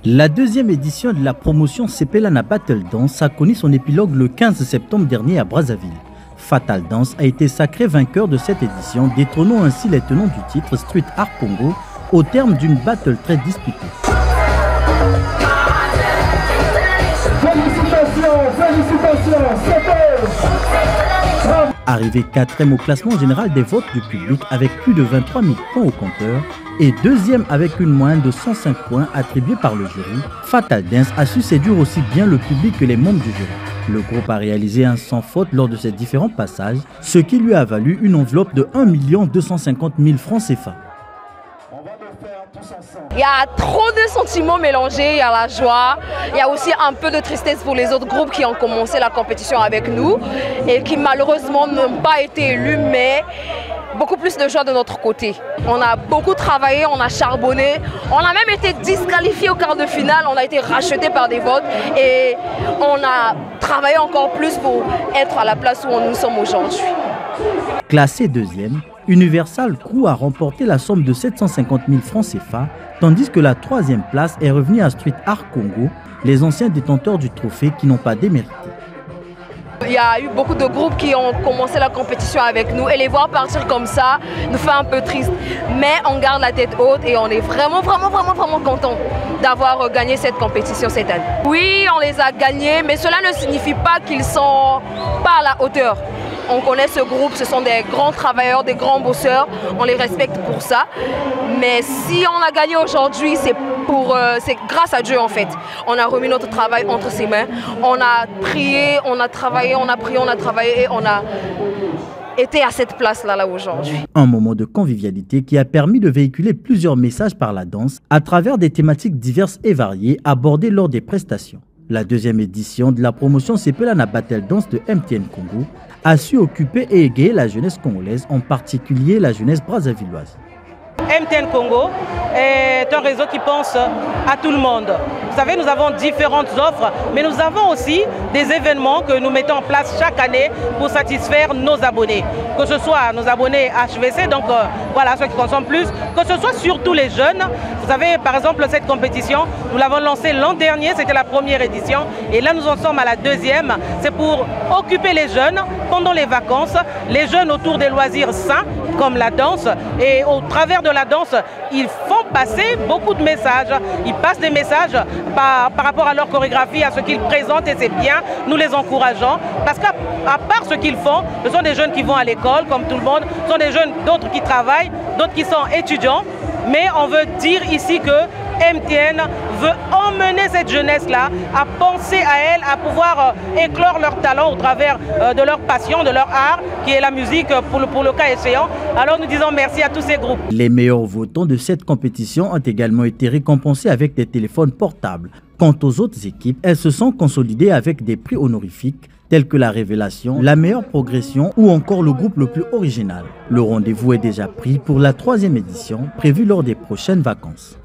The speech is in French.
La deuxième édition de la promotion Sepelana Battle Dance a connu son épilogue le 15 septembre dernier à Brazzaville. Fatal Dance a été sacré vainqueur de cette édition, détrônant ainsi les tenants du titre Street Art Congo au terme d'une battle très disputée. Arrivé 4e au classement général des votes du public avec plus de 23 000 points au compteur et 2e avec une moyenne de 105 points attribués par le jury, Fatal Dance a su séduire aussi bien le public que les membres du jury. Le groupe a réalisé un sans faute lors de ses différents passages, ce qui lui a valu une enveloppe de 1 250 000 francs CFA. Il y a trop de sentiments mélangés, il y a la joie, il y a aussi un peu de tristesse pour les autres groupes qui ont commencé la compétition avec nous et qui malheureusement n'ont pas été élus, mais beaucoup plus de joie de notre côté. On a beaucoup travaillé, on a charbonné, on a même été disqualifiés au quart de finale, on a été rachetés par des votes et on a travaillé encore plus pour être à la place où nous sommes aujourd'hui. Classé deuxième, Universal Crew a remporté la somme de 750 000 francs CFA, tandis que la troisième place est revenue à Street Art Congo, les anciens détenteurs du trophée qui n'ont pas démérité. Il y a eu beaucoup de groupes qui ont commencé la compétition avec nous et les voir partir comme ça nous fait un peu triste. Mais on garde la tête haute et on est vraiment content d'avoir gagné cette compétition cette année. Oui, on les a gagnés, mais cela ne signifie pas qu'ils sont pas à la hauteur. On connaît ce groupe, ce sont des grands travailleurs, des grands bosseurs, on les respecte pour ça. Mais si on a gagné aujourd'hui, c'est grâce à Dieu en fait. On a remis notre travail entre ses mains, on a prié, on a travaillé, on a prié, on a travaillé et on a été à cette place-là aujourd'hui. Un moment de convivialité qui a permis de véhiculer plusieurs messages par la danse à travers des thématiques diverses et variées abordées lors des prestations. La deuxième édition de la promotion Sepelana Battle Dance de MTN Congo a su occuper et égayer la jeunesse congolaise, en particulier la jeunesse brazzavilloise. MTN Congo est un réseau qui pense à tout le monde. Vous savez, nous avons différentes offres, mais nous avons aussi des événements que nous mettons en place chaque année pour satisfaire nos abonnés. Que ce soit nos abonnés HVC, donc voilà, ceux qui consomment plus, que ce soit surtout les jeunes. Vous savez, par exemple, cette compétition, nous l'avons lancée l'an dernier, c'était la première édition, et là nous en sommes à la deuxième. C'est pour occuper les jeunes pendant les vacances, les jeunes autour des loisirs sains, comme la danse, et au travers de la danse, ils font passer beaucoup de messages. Ils passent des messages par rapport à leur chorégraphie, à ce qu'ils présentent, et c'est bien, nous les encourageons. Parce qu'à part ce qu'ils font, ce sont des jeunes qui vont à l'école, comme tout le monde, ce sont des jeunes, d'autres qui travaillent, d'autres qui sont étudiants. Mais on veut dire ici que MTN veut emmener cette jeunesse-là à penser à elle, à pouvoir éclore leur talent au travers de leur passion, de leur art, qui est la musique pour le cas échéant. Alors nous disons merci à tous ces groupes. Les meilleurs votants de cette compétition ont également été récompensés avec des téléphones portables. Quant aux autres équipes, elles se sont consolidées avec des prix honorifiques tels que la révélation, la meilleure progression ou encore le groupe le plus original. Le rendez-vous est déjà pris pour la troisième édition prévue lors des prochaines vacances.